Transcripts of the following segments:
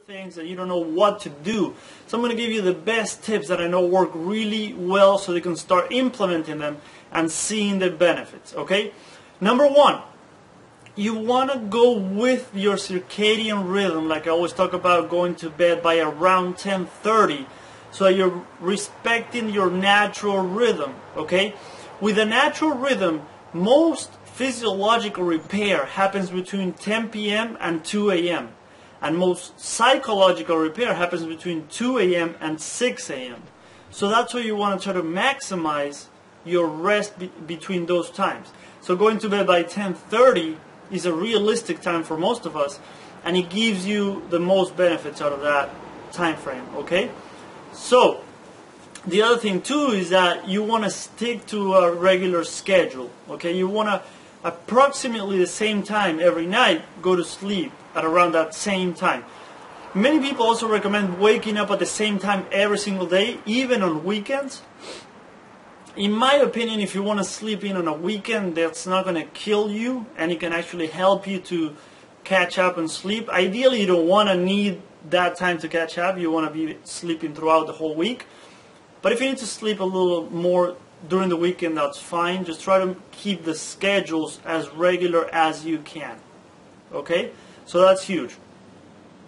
things and you don't know what to do. So I'm going to give you the best tips that I know work really well so you can start implementing them and seeing the benefits, okay? Number one, you want to go with your circadian rhythm, like I always talk about, going to bed by around 10:30, so you're respecting your natural rhythm, okay? With a natural rhythm, most physiological repair happens between 10 p.m. and 2 a.m. and most psychological repair happens between 2 a.m. and 6 a.m. So that's why you want to try to maximize your rest between those times. So going to bed by 10:30 is a realistic time for most of us, and it gives you the most benefits out of that time frame, okay? So the other thing too is that you want to stick to a regular schedule, okay? You want to approximately the same time every night go to sleep at around that same time. Many people also recommend waking up at the same time every single day, even on weekends. In my opinion, if you want to sleep in on a weekend, that's not going to kill you, and it can actually help you to catch up and sleep. Ideally, you don't want to need that time to catch up. You want to be sleeping throughout the whole week. But if you need to sleep a little more during the weekend, that's fine. Just try to keep the schedules as regular as you can. Okay? So that's huge.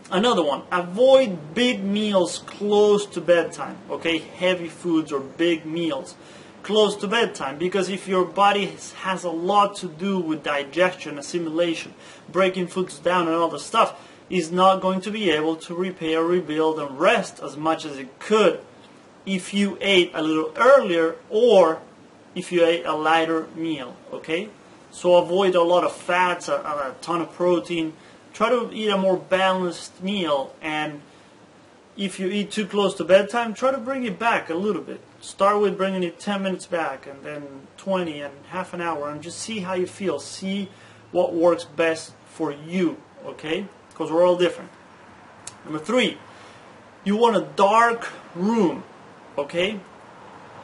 Another one, avoid big meals close to bedtime. Okay? Heavy foods or big meals close to bedtime, because if your body has a lot to do with digestion, assimilation, breaking foods down and all the stuff, is not going to be able to repair, rebuild, and rest as much as it could if you ate a little earlier or if you ate a lighter meal, okay? So avoid a lot of fats, a ton of protein. Try to eat a more balanced meal, and if you eat too close to bedtime, try to bring it back a little bit. Start with bringing it 10 minutes back, and then 20 and half an hour, and just see how you feel. See what works best for you, okay? Because we're all different. Number three, you want a dark room, okay?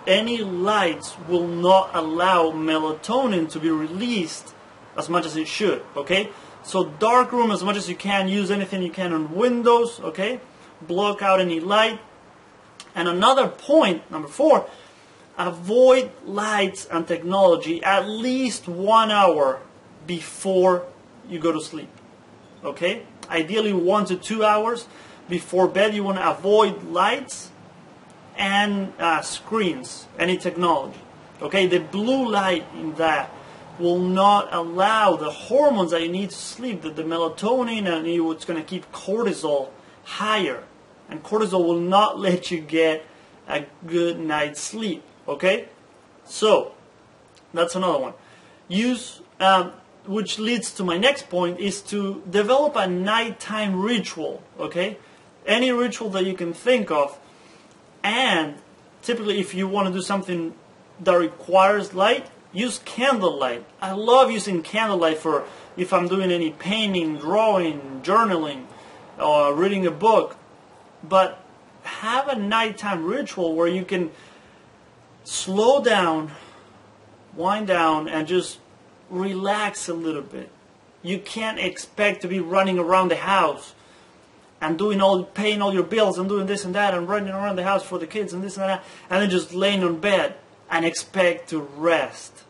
Any lights will not allow melatonin to be released as much as it should, okay? So dark room as much as you can. Use anything you can on windows, okay? Block out any light. And another point, number four, avoid lights and technology at least 1 hour before you go to sleep, okay? Ideally 1 to 2 hours before bed. You want to avoid lights and screens, any technology, okay? The blue light in that will not allow the hormones that you need to sleep, the melatonin, and it's going to keep cortisol higher. And cortisol will not let you get a good night's sleep, okay? So, that's another one. Which leads to my next point, is to develop a nighttime ritual, okay? Any ritual that you can think of. And typically if you want to do something that requires light, use candlelight. I love using candlelight for if I'm doing any painting, drawing, journaling, or reading a book. But have a nighttime ritual where you can slow down, wind down, and just relax a little bit. You can't expect to be running around the house and paying all your bills and doing this and that and running around the house for the kids and this and that, and then just laying on bed and expect to rest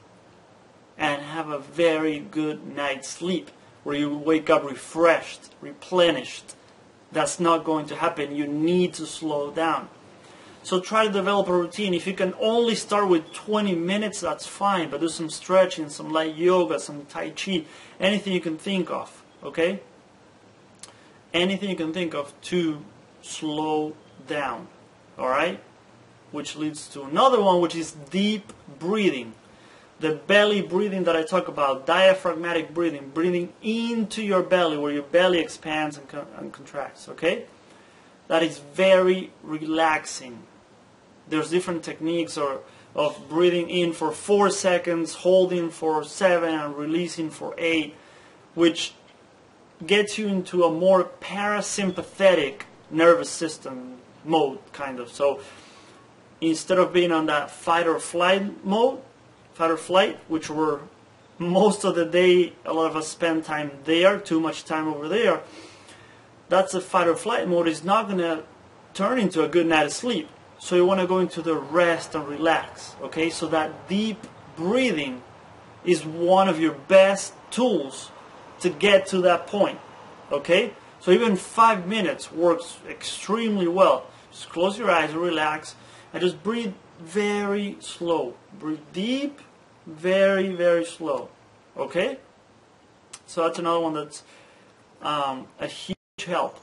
and have a very good night's sleep where you wake up refreshed, replenished. That's not going to happen. You need to slow down. So try to develop a routine. If you can only start with 20 minutes, that's fine. But do some stretching, some light yoga, some Tai Chi, anything you can think of, okay? Anything you can think of to slow down, all right? Which leads to another one, which is deep breathing. The belly breathing that I talk about, diaphragmatic breathing, breathing into your belly where your belly expands and contracts, okay? That is very relaxing. There's different techniques of breathing in for 4 seconds, holding for 7, and releasing for 8, which gets you into a more parasympathetic nervous system mode, kind of. So instead of being on that fight or flight mode, fight or flight, which we're most of the day, a lot of us spend time there, too much time over there, that's a fight or flight mode, is not going to turn into a good night of sleep. So you want to go into the rest and relax, okay? So that deep breathing is one of your best tools to get to that point, okay? So even 5 minutes works extremely well. Just close your eyes, relax, and just breathe very slow. Breathe deep, very, very slow, okay? So that's another one that's a huge help.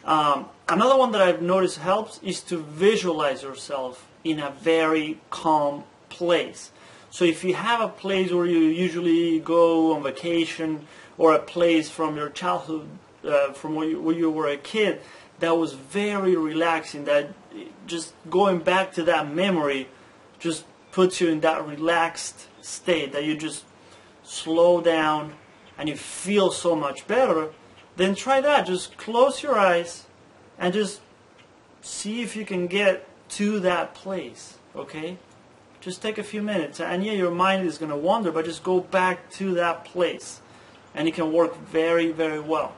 Another one that I've noticed helps is to visualize yourself in a very calm place. So if you have a place where you usually go on vacation, or a place from your childhood, from where you were a kid, that was very relaxing, that just going back to that memory just puts you in that relaxed state, that you just slow down and you feel so much better, then try that. Just close your eyes and just see if you can get to that place, okay? Just take a few minutes, and yeah, your mind is going to wander, but just go back to that place, and it can work very, very well.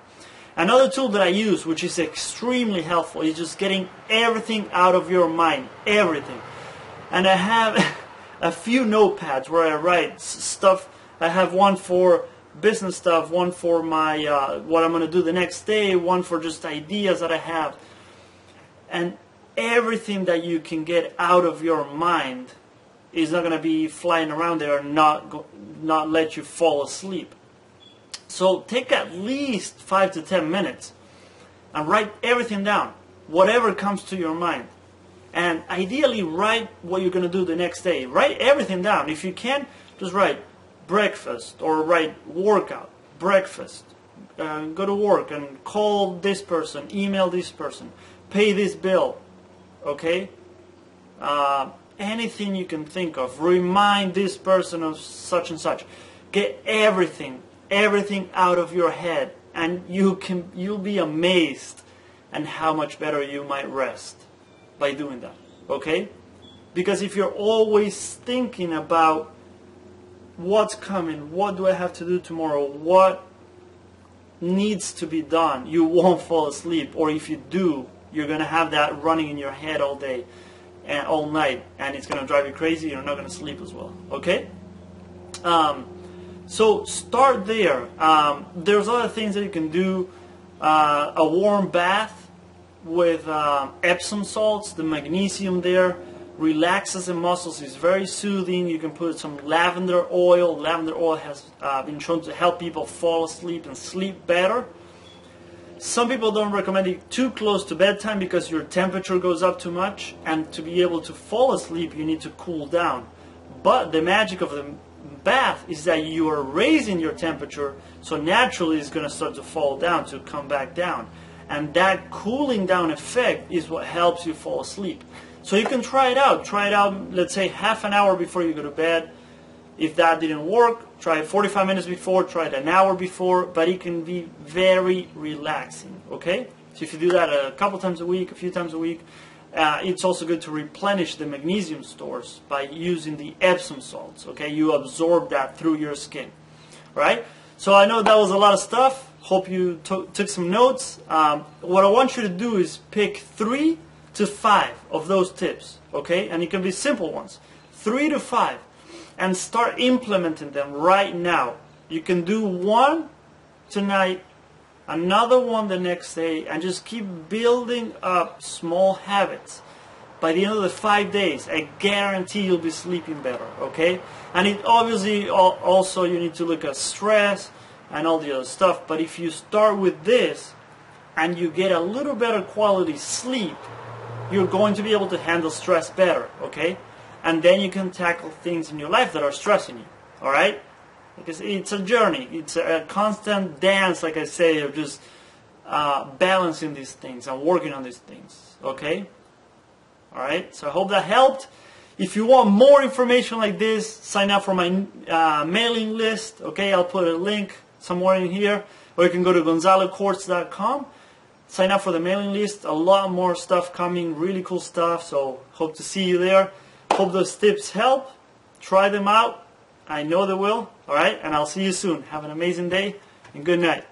Another tool that I use, which is extremely helpful, is just getting everything out of your mind, everything. And I have a few notepads where I write stuff. I have one for business stuff, one for my what I'm going to do the next day, one for just ideas that I have. And everything that you can get out of your mind is not going to be flying around there and not let you fall asleep. So take at least 5 to 10 minutes and write everything down, whatever comes to your mind. And ideally write what you're going to do the next day. Write everything down. If you can, just write breakfast, or write workout, breakfast, go to work and call this person, email this person, pay this bill, okay? Anything you can think of, remind this person of such and such. Get everything out of your head, and you'll be amazed at how much better you might rest by doing that, okay? Because if you're always thinking about what's coming, what do I have to do tomorrow, what needs to be done, you won't fall asleep. Or if you do, you're going to have that running in your head all day and all night, and it's going to drive you crazy. You're not going to sleep as well, okay? So start there. There's other things that you can do. A warm bath with Epsom salts, the magnesium there relaxes the muscles, is very soothing. You can put some lavender oil. Lavender oil has been shown to help people fall asleep and sleep better. Some people don't recommend it too close to bedtime because your temperature goes up too much, and to be able to fall asleep you need to cool down. But the magic of the bath is that you are raising your temperature, so naturally it's going to start to fall down, to come back down. And that cooling down effect is what helps you fall asleep. So you can try it out. Try it out, let's say, half an hour before you go to bed. If that didn't work, try it 45 minutes before, try it an hour before, but it can be very relaxing, okay? So if you do that a couple times a week, a few times a week, it's also good to replenish the magnesium stores by using the Epsom salts, okay? You absorb that through your skin, right? So I know that was a lot of stuff. Hope you took some notes. What I want you to do is pick 3 to 5 of those tips, okay? And it can be simple ones, 3 to 5, and start implementing them right now. You can do one tonight, another one the next day, and just keep building up small habits. By the end of the 5 days, I guarantee you'll be sleeping better, okay? And it obviously also you need to look at stress and all the other stuff, but if you start with this and you get a little better quality sleep, you're going to be able to handle stress better, okay? And then you can tackle things in your life that are stressing you, all right? Because it's a journey. It's a constant dance, like I say, of just balancing these things and working on these things, okay? All right? So I hope that helped. If you want more information like this, sign up for my mailing list, okay? I'll put a link somewhere in here, or you can go to gonzalocorts.com. Sign up for the mailing list. A lot more stuff coming, really cool stuff. So hope to see you there. Hope those tips help. Try them out. I know they will. All right, and I'll see you soon. Have an amazing day and good night.